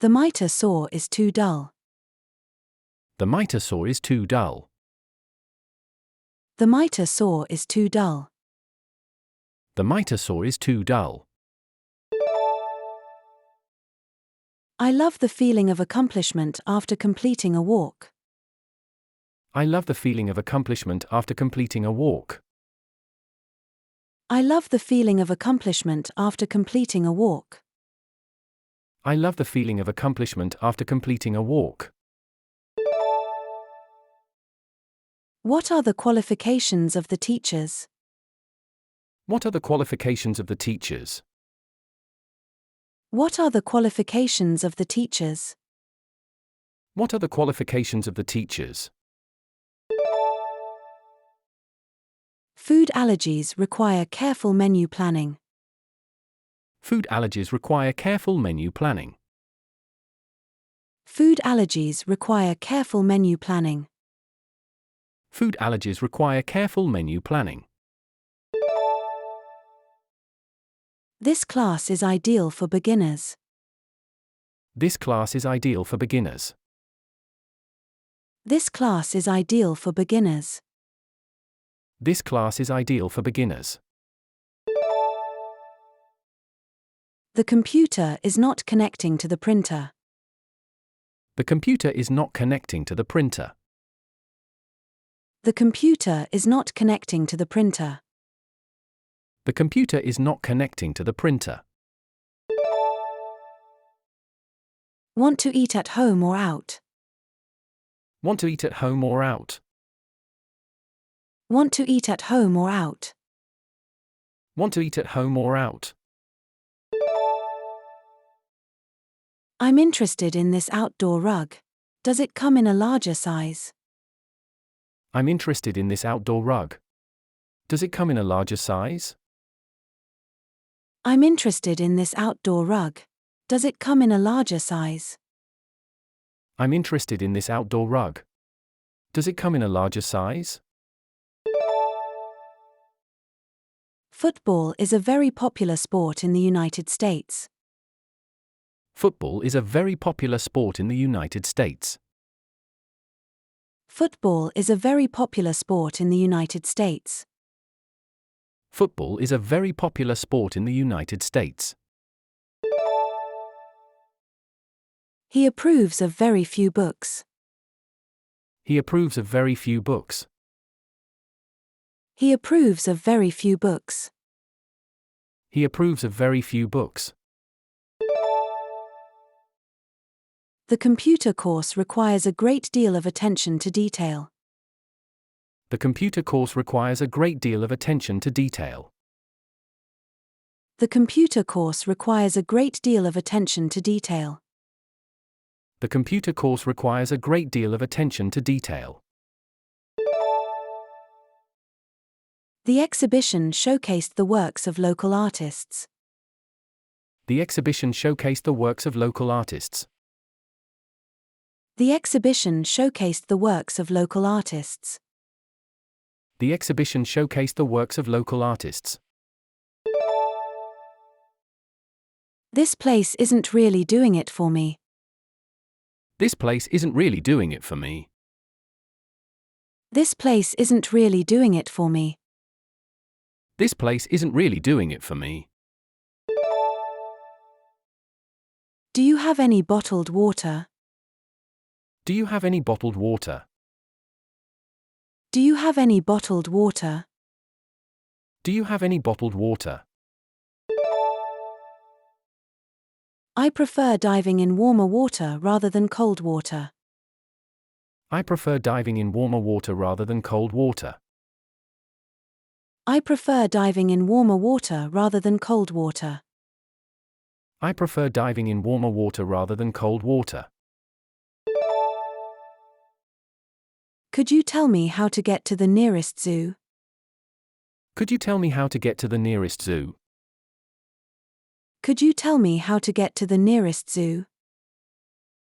The mitre saw is too dull. The mitre saw is too dull. The mitre saw is too dull. The mitre saw is too dull. I love the feeling of accomplishment after completing a walk. I love the feeling of accomplishment after completing a walk. I love the feeling of accomplishment after completing a walk. I love the feeling of accomplishment after completing a walk. What are the qualifications of the teachers? What are the qualifications of the teachers? What are the qualifications of the teachers? What are the qualifications of the teachers? Food allergies require careful menu planning. Food allergies require careful menu planning. Food allergies require careful menu planning. Food allergies require careful menu planning. This class is ideal for beginners. This class is ideal for beginners. This class is ideal for beginners. This class is ideal for beginners. The computer is not connecting to the printer. The computer is not connecting to the printer. The computer is not connecting to the printer. The computer is not connecting to the printer. Want to eat at home or out? Want to eat at home or out? Want to eat at home or out? Want to eat at home or out? I'm interested in this outdoor rug. Does it come in a larger size? I'm interested in this outdoor rug. Does it come in a larger size? I'm interested in this outdoor rug. Does it come in a larger size? I'm interested in this outdoor rug. Does it come in a larger size? Football is a very popular sport in the United States. Football is a very popular sport in the United States. Football is a very popular sport in the United States. Football is a very popular sport in the United States. He approves of very few books. He approves of very few books. He approves of very few books. He approves of very few books. The computer course requires a great deal of attention to detail. The computer course requires a great deal of attention to detail. The computer course requires a great deal of attention to detail. The computer course requires a great deal of attention to detail. The exhibition showcased the works of local artists. The exhibition showcased the works of local artists. The exhibition showcased the works of local artists. The exhibition showcased the works of local artists. This place isn't really doing it for me. This place isn't really doing it for me. This place isn't really doing it for me. This place isn't really doing it for me. Do you have any bottled water? Do you have any bottled water? Do you have any bottled water? Do you have any bottled water? I prefer diving in warmer water rather than cold water. I prefer diving in warmer water rather than cold water. I prefer diving in warmer water rather than cold water. I prefer diving in warmer water rather than cold water. Could you tell me how to get to the nearest zoo? Could you tell me how to get to the nearest zoo? Could you tell me how to get to the nearest zoo?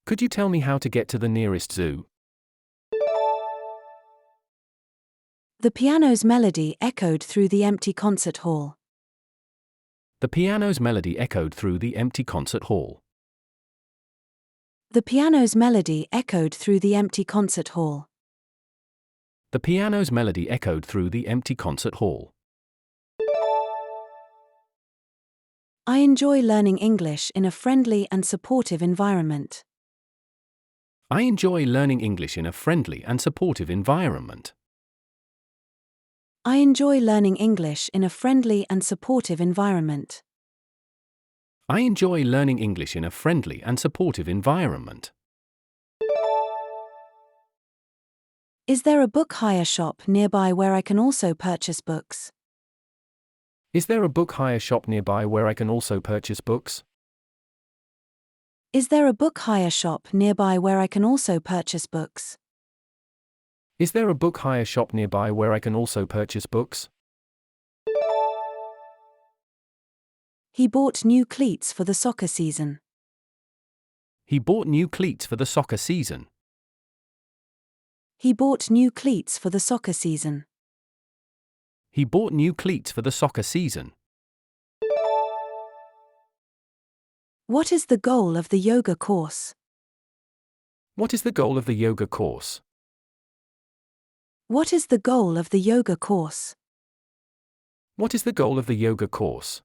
Could you tell me how to get to the nearest zoo? The piano's melody echoed through the empty concert hall. The piano's melody echoed through the empty concert hall. The piano's melody echoed through the empty concert hall. The piano's melody echoed through the empty concert hall. I enjoy learning English in a friendly and supportive environment. I enjoy learning English in a friendly and supportive environment. I enjoy learning English in a friendly and supportive environment. I enjoy learning English in a friendly and supportive environment. Is there a book hire shop nearby where I can also purchase books? Is there a book hire shop nearby where I can also purchase books? Is there a book hire shop nearby where I can also purchase books? Is there a book hire shop nearby where I can also purchase books? He bought new cleats for the soccer season. He bought new cleats for the soccer season. He bought new cleats for the soccer season. He bought new cleats for the soccer season. What is the goal of the yoga course? What is the goal of the yoga course? What is the goal of the yoga course? What is the goal of the yoga course?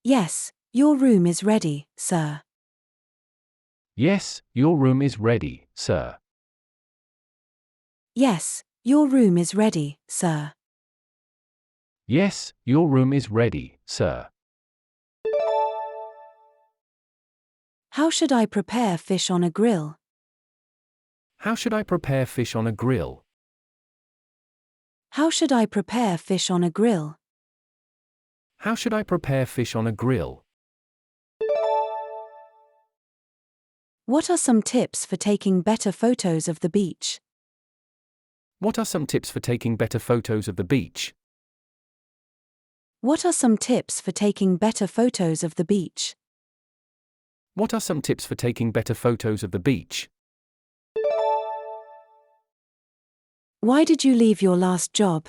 Yes, your room is ready, sir. Yes, your room is ready, sir. Yes, your room is ready, sir. Yes, your room is ready, sir. How should I prepare fish on a grill? How should I prepare fish on a grill? How should I prepare fish on a grill? How should I prepare fish on a grill? What are some tips for taking better photos of the beach? What are some tips for taking better photos of the beach? What are some tips for taking better photos of the beach? What are some tips for taking better photos of the beach? Why did you leave your last job?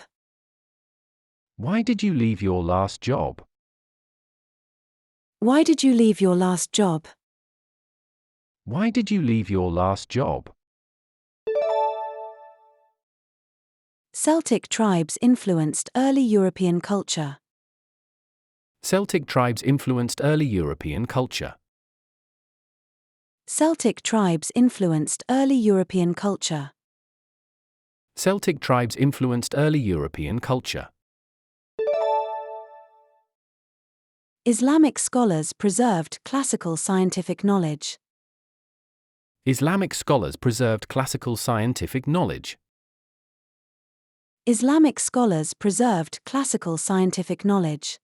Why did you leave your last job? Why did you leave your last job? Why did you leave your last job? Celtic tribes influenced early European culture. Celtic tribes influenced early European culture. Celtic tribes influenced early European culture. Celtic tribes influenced early European culture. Islamic scholars preserved classical scientific knowledge. Islamic scholars preserved classical scientific knowledge. Islamic scholars preserved classical scientific knowledge.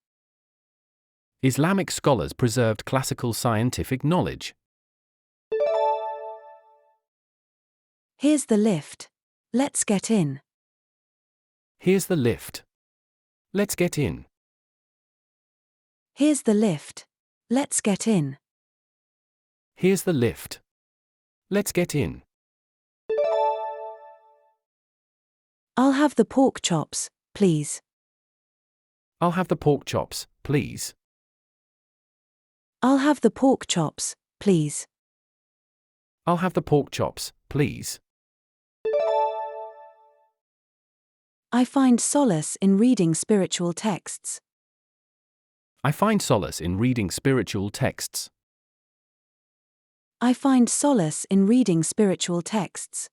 Islamic scholars preserved classical scientific knowledge. Here's the lift. Let's get in. Here's the lift. Let's get in. Here's the lift. Let's get in. Here's the lift. Let's get in. I'll have the pork chops, please. I'll have the pork chops, please. I'll have the pork chops, please. I'll have the pork chops, please. I find solace in reading spiritual texts. I find solace in reading spiritual texts. I find solace in reading spiritual texts.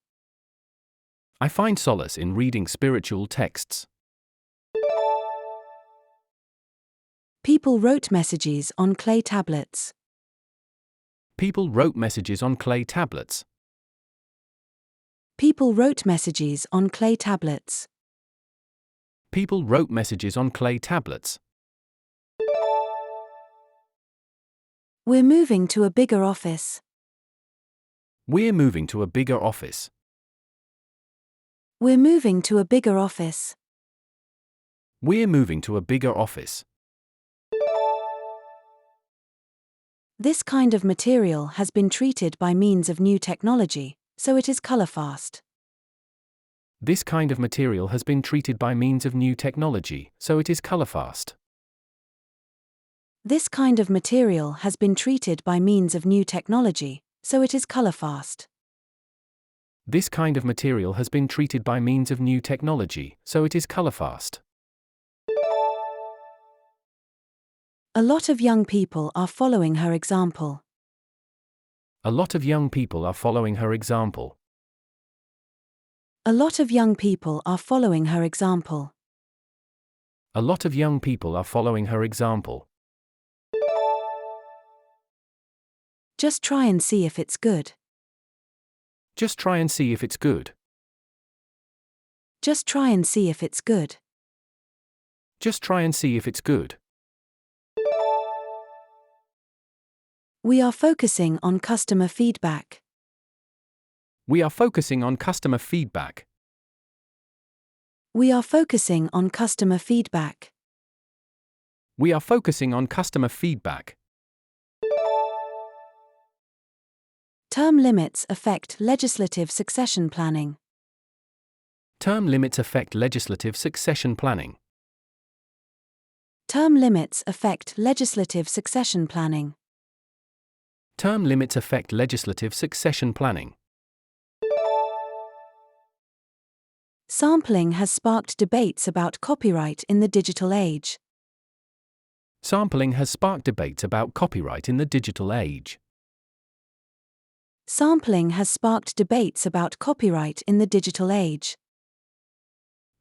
I find solace in reading spiritual texts. People wrote messages on clay tablets. People wrote messages on clay tablets. People wrote messages on clay tablets. People wrote messages on clay tablets. We're moving to a bigger office. We're moving to a bigger office. We're moving to a bigger office. We're moving to a bigger office. This kind of material has been treated by means of new technology, so it is color fast. This kind of material has been treated by means of new technology, so it is color fast. This kind of material has been treated by means of new technology, so it is color fast. This kind of material has been treated by means of new technology, so it is color fast. A lot of young people are following her example. A lot of young people are following her example. A lot of young people are following her example. A lot of young people are following her example. Just try and see if it's good. Just try and see if it's good. Just try and see if it's good. Just try and see if it's good. We are focusing on customer feedback. We are focusing on customer feedback. We are focusing on customer feedback. We are focusing on customer feedback. Term limits affect legislative succession planning. Term limits affect legislative succession planning. Term limits affect legislative succession planning. Term limits affect legislative succession planning. Sampling has sparked debates about copyright in the digital age. Sampling has sparked debates about copyright in the digital age. Sampling has sparked debates about copyright in the digital age.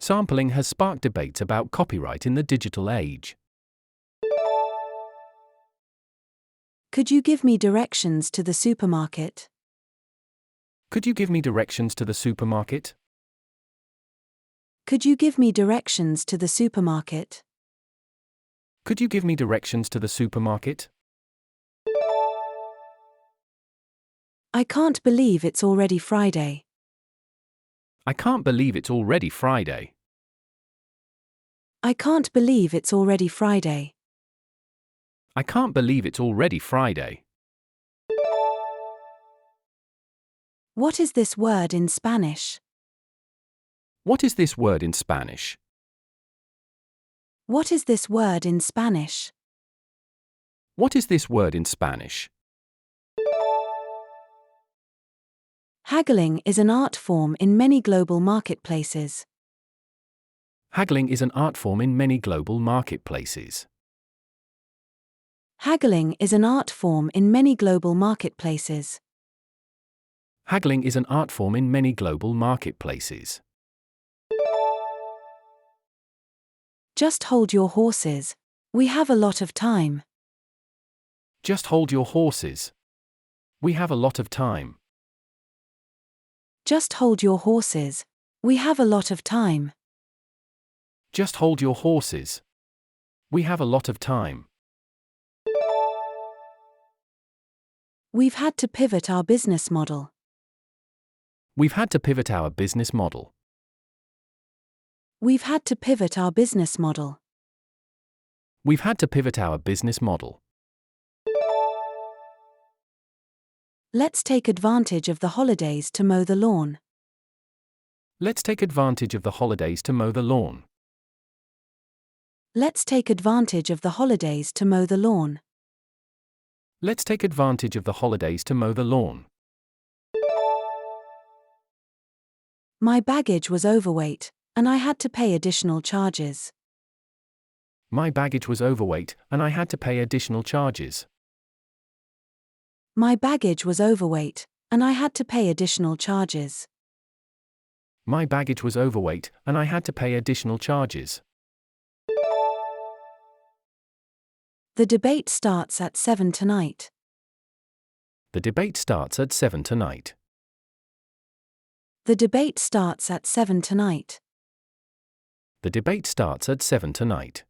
Sampling has sparked debates about copyright in the digital age. Could you give me directions to the supermarket? Could you give me directions to the supermarket? Could you give me directions to the supermarket? Could you give me directions to the supermarket? I can't believe it's already Friday. I can't believe it's already Friday. I can't believe it's already Friday. I can't believe it's already Friday. What is this word in Spanish? What is this word in Spanish? What is this word in Spanish? What is this word in Spanish? Haggling is an art form in many global marketplaces. Haggling is an art form in many global marketplaces. Haggling is an art form in many global marketplaces. Haggling is an art form in many global marketplaces. Just hold your horses. We have a lot of time. Just hold your horses. We have a lot of time. Just hold your horses. We have a lot of time. Just hold your horses. We have a lot of time. We've had to pivot our business model. We've had to pivot our business model. We've had to pivot our business model. We've had to pivot our business model. Let's take advantage of the holidays to mow the lawn. Let's take advantage of the holidays to mow the lawn. Let's take advantage of the holidays to mow the lawn. Let's take advantage of the holidays to mow the lawn. My baggage was overweight, and I had to pay additional charges. My baggage was overweight, and I had to pay additional charges. My baggage was overweight, and I had to pay additional charges. My baggage was overweight, and I had to pay additional charges. The debate starts at 7 tonight. The debate starts at 7 tonight. The debate starts at 7 tonight. The debate starts at 7 tonight.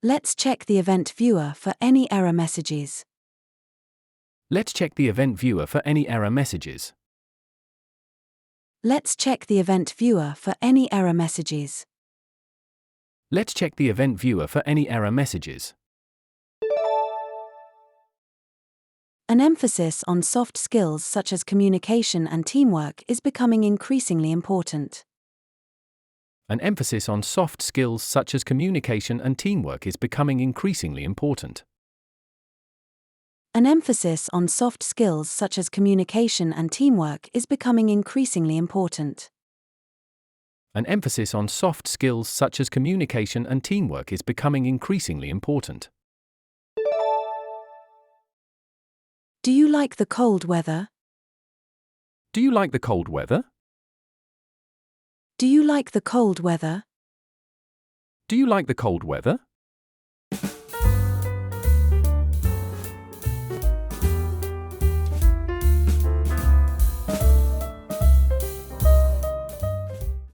Let's check the event viewer for any error messages. Let's check the event viewer for any error messages. Let's check the event viewer for any error messages. Let's check the event viewer for any error messages. An emphasis on soft skills such as communication and teamwork is becoming increasingly important. An emphasis on soft skills such as communication and teamwork is becoming increasingly important. An emphasis on soft skills such as communication and teamwork is becoming increasingly important. An emphasis on soft skills such as communication and teamwork is becoming increasingly important. Do you like the cold weather? Do you like the cold weather? Do you like the cold weather? Do you like the cold weather?